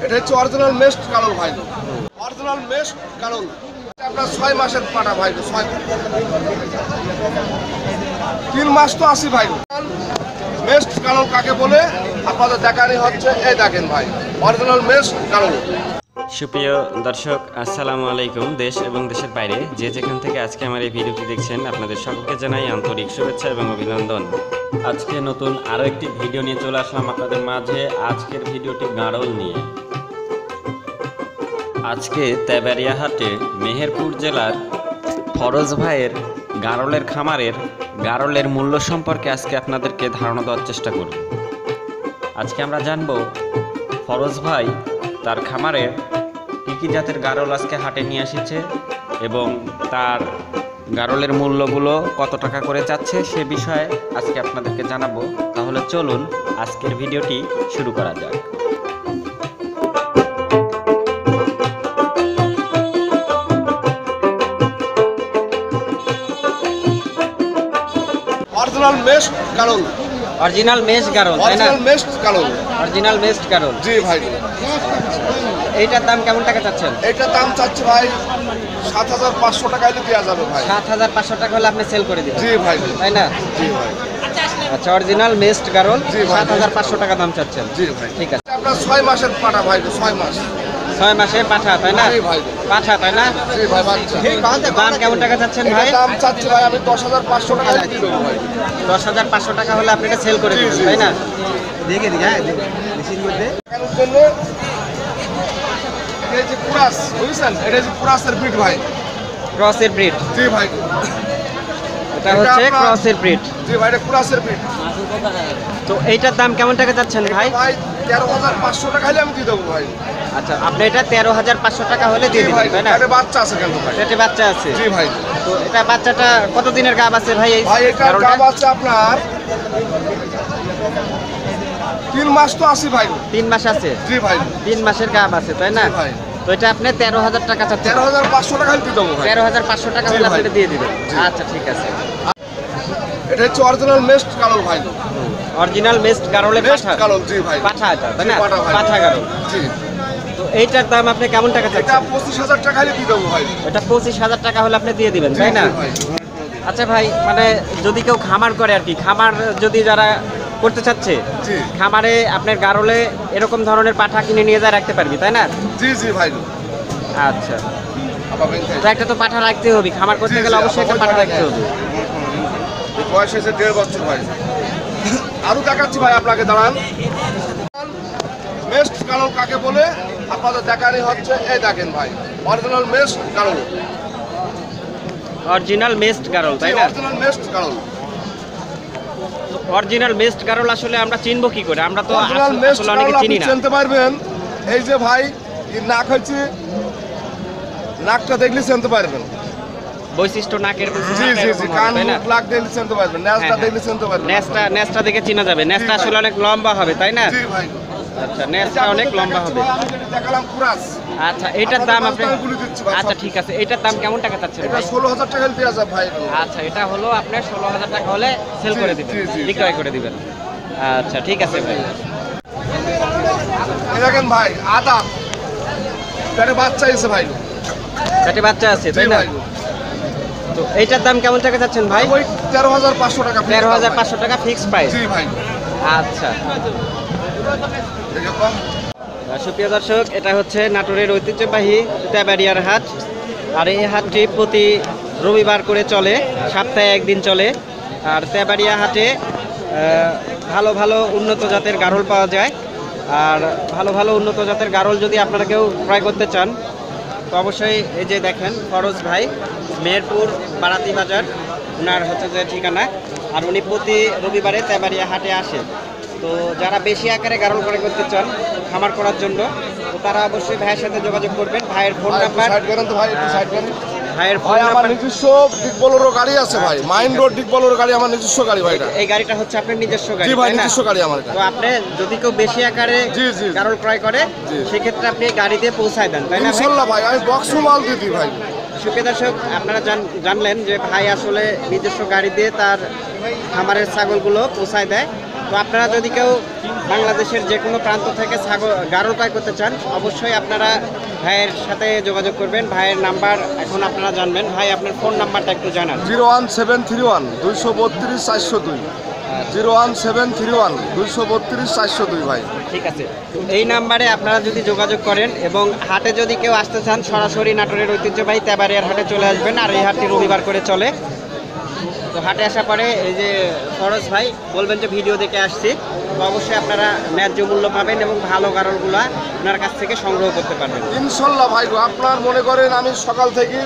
এটা হচ্ছে অরিজিনাল মেস্ট কালোল ভাই, অরিজিনাল মেস্ট কালোল। আপনার 6 মাসের পাটা ভাই, 3 মাস তো আসি ভাই। মেস্ট কালোল কাকে বলে আপনাদের দেখানি হচ্ছে, এই দেখেন ভাই, অরিজিনাল মেস্ট কালোল। সুপ্রিয় দর্শক, আসসালামু আলাইকুম। দেশ এবং দেশের বাইরে যে যেখান থেকে আজকে আমার এই ভিডিওটি দেখছেন, আপনাদের সকলকে জানাই আন্তরিক শুভেচ্ছা এবং অভিনন্দন। আজকে নতুন আরও একটি ভিডিও নিয়ে চলে আসলাম আপনাদের মাঝে। আজকের ভিডিওটি গাড়ল নিয়ে। আজকে তেবাড়িয়া হাটে মেহেরপুর জেলার ফরজ ভাইয়ের গাড়লের খামারের গাড়লের মূল্য সম্পর্কে আজকে আপনাদেরকে ধারণা দেওয়ার চেষ্টা করব। আজকে আমরা জানব ফরজ ভাই তার খামারের কী কী জাতের গাড়ল আজকে হাটে নিয়ে এসেছে এবং তার গাড়লের মূল্যগুলো কত টাকা করে চাচ্ছে সে বিষয়ে আজকে আপনাদেরকে জানাবো। তাহলে চলুন আজকের ভিডিওটি শুরু করা যাক। অরিজিনাল মেস্ট কালোল, অরিজিনাল মেশ গাড়ল, তাই না? অরিজিনাল মেস্ট কালোল, অরিজিনাল মেস্ট গাড়ল। জি ভাই। এইটার দাম কেমন টাকা চাচ্ছেন? এটার দাম চাচ্ছি ভাই 7,500 টাকা হলে দেওয়া যাবে ভাই। 7,500 টাকা হলে আপনি সেল করে দিবেন, জি ভাই, তাই না? জি ভাই। আচ্ছা, অরিজিনাল মেস্ট গাড়ল, জি ভাই। 7,500 টাকা দাম চাচ্ছেন। জি ভাই। ঠিক আছে। আপনার 6 মাসের পাটা ভাই, 6 মাস। 6 মাসের পাঠা, তাই না? জি ভাই। পাঠা, তাই না? জি ভাই, বাচ্চা। দাম কেমন টাকা চাচ্ছেন ভাই? এটার দাম চাচ্ছি ভাই আমি 10,500 টাকা হলে দিয়ে দেবো ভাই। 10,500 টাকা হলে আপনি এটা সেল করে জি, দিবেন, জি, তাই না? দেখানোর জন্য এই যে কুরাস, বুঝছেন? এটা যে কুরাসের ব্রিড ভাই। ক্রসের ব্রিড। জি ভাই। এটা হচ্ছে আপনার- ক্রসের ব্রিড। জি ভাই, এটা কুরাসের ব্রিড। তো এইটার দাম কেমন টাকা চাচ্ছেন ভাই? ভাই 13,500 টাকা হলে আমি দিয়ে দেবো ভাই। আচ্ছা, আপনি এটা 13,500 টাকা হলে জি দিয়ে ভাই, দিবেন, তাই না? এটা বাচ্চা আছে কিন্তু ভাই। পেটে বাচ্চা আছে। জি ভাই। তো এটা বাচ্চাটা কত দিনের গাব আছে ভাই? এই ভাই এটা গাড়লটা? গাব আছে আপনার 3 মাস তো আসি ভাই। 3 মাস আছে। জি ভাই। 3 মাসের গাব আছে, তাই না? জি ভাই। তো এটা আপনি 13,000 টাকা চাচ্ছেন। 13,500 টাকা হলে দিয়ে দেবো ভাই। 13,500 টাকা জি হলে আপনি ভাই। এটা দিয়ে দিবেন। জি। আচ্ছা, ঠিক আছে। এটা হচ্ছে অরিজিনাল মেস্ট কালোল ভাই। অরিজিনাল মেস্ট গাড়লের মেস্ট পাঠা। কালোল, জি ভাই। পাঠা এটা, তাই জি, না? পাঠা ভাই। পাঠা গাড়ল। জি। তো এইটার দাম আপনি কেমন টাকা এটা চাচ্ছেন? 25,000 টাকা হলে দিয়ে দেবো ভাই। এটা 25,000 টাকা হলে আপনি দিয়ে দিবেন, জি, তাই না? জি ভাই। আচ্ছা ভাই, মানে যদি কেউ খামার করে আর কি, খামার যদি যারা করতে চাচ্ছে, জি। খামারে আপনার গাড়লে এরকম ধরনের পাঠা কিনে নিয়ে যা রাখতে পারবি, তাই না? জি জি ভাই। আচ্ছা, আবার বেন তো একটা তো পাঠা রাখতে হবে, খামার করতে জি, গেলে জি, অবশ্যই একটা আবার পাঠা ওই রাখতে হবে। বয়স হয়েছে 1.5 বছর ভাই। আরো দেখাচ্ছি ভাই আপনাকে, দাঁড়ান। মেস্ট কালোল কাকে বলে আপনাদের দেখানি হচ্ছে, এই দেখেন ভাই, অরিজিনাল মেস্ট কালোল। অরিজিনাল মেস্ট গাড়ল, জি, তাই না? অরিজিনাল মেস্ট কালোল। অরিজিনাল মেস্ট গাড়ল আসলে আমরা চিনবো কি করে? আমরা তো অরিজিনাল মেস্ট আসলে অনেকে কালোল চিনি আপনি না। চিনতে পারবেন, এই যে ভাই এর নাক হচ্ছে, নাকটা দেখলে চিনতে পারবেন। বৈশিষ্ট্য নাকের বৈশিষ্ট্য জি জি জি, এরকম হবে, কান তাই না? মুখ নাক দেখলে চিনতে পারবেন, হ্যাঁ, নেজটা হ্যাঁ। দেখলে চিনতে পারবেন। নেজটা দেখে চিনা যাবে। নেজটা জি ভাই। আসলে অনেক লম্বা হবে, তাই না? জি ভাই। আচ্ছা, নেজটা অনেক লম্বা হবে। আমি যেটা দেখালাম কুরাস, আচ্ছা, এইটার দাম আপনি, আপনাদের বলে দিচ্ছি ভাই, আচ্ছা সব। ঠিক আছে, এইটার দাম কেমন টাকা চাচ্ছেন এটা ভাই? 16,000 টাকা দেওয়া যায় ভাই। আচ্ছা, এটা হলো আপনার 16,000 টাকা হলে সেল জি, করে দিবেন, জি, জি। বিক্রয় করে দিবেন। আচ্ছা, ঠিক আছে ভাই। এই দেখেন ভাই, আদা পেটে বাচ্চা এসে ভাই। পেটে বাচ্চা আছে, জি তাই না? ভাই। তো এইটার দাম কেমন টাকা চাচ্ছেন ভাই? ওই 13,500 টাকা। 13,500 টাকা ফিক্স প্রাইস। জি ভাই। আচ্ছা, দেখে কম। সুপ্রিয় দর্শক, এটা হচ্ছে নাটোরের ঐতিহ্যবাহী তেবাড়িয়ার হাট। আর এই হাটটি প্রতি রবিবার করে চলে, সপ্তাহে একদিন চলে। আর তেবাড়িয়া হাটে ভালো ভালো উন্নত জাতের গাড়ল পাওয়া যায়। আর ভালো ভালো উন্নত জাতের গাড়ল যদি আপনারা কেউ ক্রয় করতে চান, তো অবশ্যই এই যে দেখেন ফরজ ভাই, মেহেরপুর বারাতি বাজার ওনার হচ্ছে যে ঠিকানা। আর উনি প্রতি রবিবারে তেবাড়িয়া হাটে আসে। তো যারা বেশি আকারে গাড়ল ক্রয় করতে চান খামার করার জন্য, তো তারা অবশ্যই ভাইয়ের সাথে যোগাযোগ করবেন। ভাইয়ের ফোন ভাই, একটু নাম্বার, সাইড করেন তো ভাই, একটু সাইড করেন। ভাইয়ের ফোন ভাই আমার নাম্বার। নিজস্ব ডিক বোলেরো গাড়ি আছে ভাই, মাইন্ড রোড ডিক বোলেরো গাড়ি আমার নিজস্ব গাড়ি ভাই এটা। এই গাড়িটা হচ্ছে আপনার নিজস্ব গাড়ি, জি ভাই, তাই না? নিজস্ব গাড়ি আমার এটা। তো আপনি যদি কেউ বেশি আকারে জি, জি, জি। গাড়ল ক্রয় করে, জি। সেক্ষেত্রে আপনি এই গাড়ি দিয়ে পৌঁছায় দেন, তাই না ভাই? ইনশাল্লাহ ভাই, আমি বক্স মাল দিয়ে দিই ভাই। সুপ্রিয় দর্শক, আপনারা জানলেন যে ভাই আসলে নিজস্ব গাড়ি দিয়ে তার খামারের ছাগলগুলো পৌঁছায় দেয়। তো আপনারা যদি কেউ বাংলাদেশের যে কোনো প্রান্ত থেকে গারল ক্রয় করতে চান, অবশ্যই আপনারা ভাইয়ের সাথে যোগাযোগ করবেন। ভাইয়ের নাম্বার এখন আপনারা জানবেন। ভাই আপনার ফোন নাম্বারটা একটু জানান। 01731 232 402, 01731 232 402 ভাই। ঠিক আছে, এই নাম্বারে আপনারা যদি যোগাযোগ করেন এবং হাটে যদি কেউ আসতে চান, সরাসরি নাটোরের ঐতিহ্যবাহী তেবাড়িয়ার হাটে চলে আসবেন। আর এই হাটটি রবিবার করে চলে। তো হাটে আসার পরে এই যে ফরজ ভাই বলবেন যে ভিডিও দেখে আসছি, তো অবশ্যই আপনারা ন্যায্য মূল্য পাবেন এবং ভালো গারলগুলা আপনার কাছ থেকে সংগ্রহ করতে পারবেন ইনশাল্লাহ ভাই। আপনার মনে করেন আমি সকাল থেকে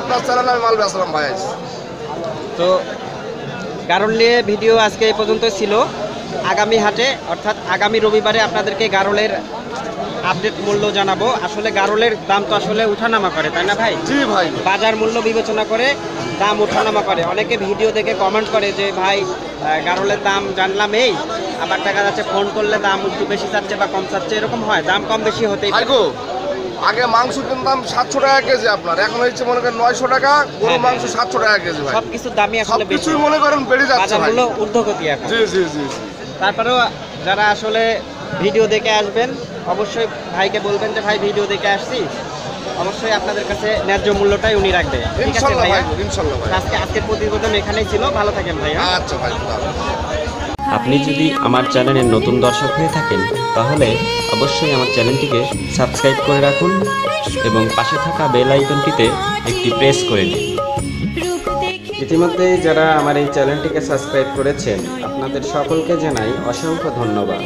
আপনার চ্যানেলে আমি মাল বেচলাম ভাই। তো গারল নিয়ে ভিডিও আজকে এই পর্যন্ত ছিল। আগামী হাটে অর্থাৎ আগামী রবিবারে আপনাদেরকে গারলের আপডেট মূল্য জানাবো। আসলে গারলের দাম তো আসলে উঠানামা করে, তাই না ভাই? জি ভাই। বাজার মূল্য বিবেচনা করে দাম ওঠানামা করে। অনেকে ভিডিও দেখে কমেন্ট করে যে ভাই গারলের দাম জানলাম এই, আবার দেখা যাচ্ছে ফোন করলে দাম একটু বেশি চাচ্ছে বা কম চাচ্ছে, এরকম হয়। দাম কম বেশি হতেই পারে। আগে মাংস কিনতাম 700 টাকা কেজি, আপনার এখন হচ্ছে মনে করেন 900 টাকা, গরু মাংস 700 টাকা কেজি ভাই। সবকিছুর দামই আসলে বেশি, কিছুই মনে করেন বেড়ে যাচ্ছে বাজার ভাই। মূল্য ঊর্ধ্বগতি এখন। জি জি জি। তারপরেও যারা আসলে ভিডিও দেখে আসবেন, অবশ্যই ভাইকে বলবেন যে ভাই ভিডিও দেখে আসছি, অবশ্যই আপনাদের কাছে ন্যায্য মূল্যটাই উনি রাখবে। ঠিক আছে ইনশাআল্লাহ ভাইয়া? ভাই, ইনশাআল্লাহ ভাই। আজকের প্রতিবেদন এখানেই ছিল। ভালো থাকেন ভাইয়া। আচ্ছা ভাই। আপনি যদি আমার চ্যানেলের নতুন দর্শক হয়ে থাকেন তাহলে অবশ্যই আমার চ্যানেলটিকে সাবস্ক্রাইব করে রাখুন এবং পাশে থাকা বেল আইকনটিতে একটি প্রেস করে দিন। ইতিমধ্যে যারা আমার এই চ্যানেলটিকে সাবস্ক্রাইব করেছেন আপনাদের সকলকে জানাই অসংখ্য ধন্যবাদ।